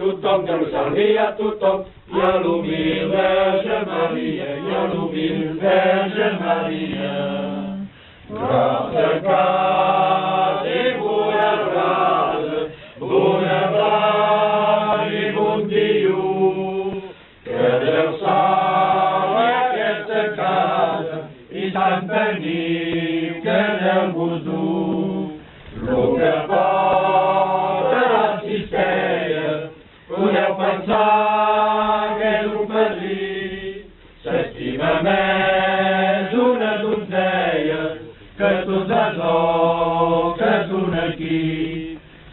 Tothom, Déu salvi a tothom, i a l'humil Verge Maria, i a l'humil Verge Maria. Grossa casa i bona brasa, i bon diu, que Déu salvi aquesta casa, i tant teniu que Déu vos du. Lo que porta la cistella, podeu pensar que és un padrí, s'estima més una donzella que tots els ous que són aquí.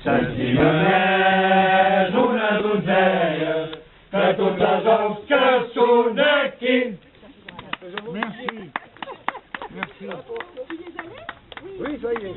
S'estima més una donzella que tots els ous que són aquí. Merci. Merci. Oui, ça y est.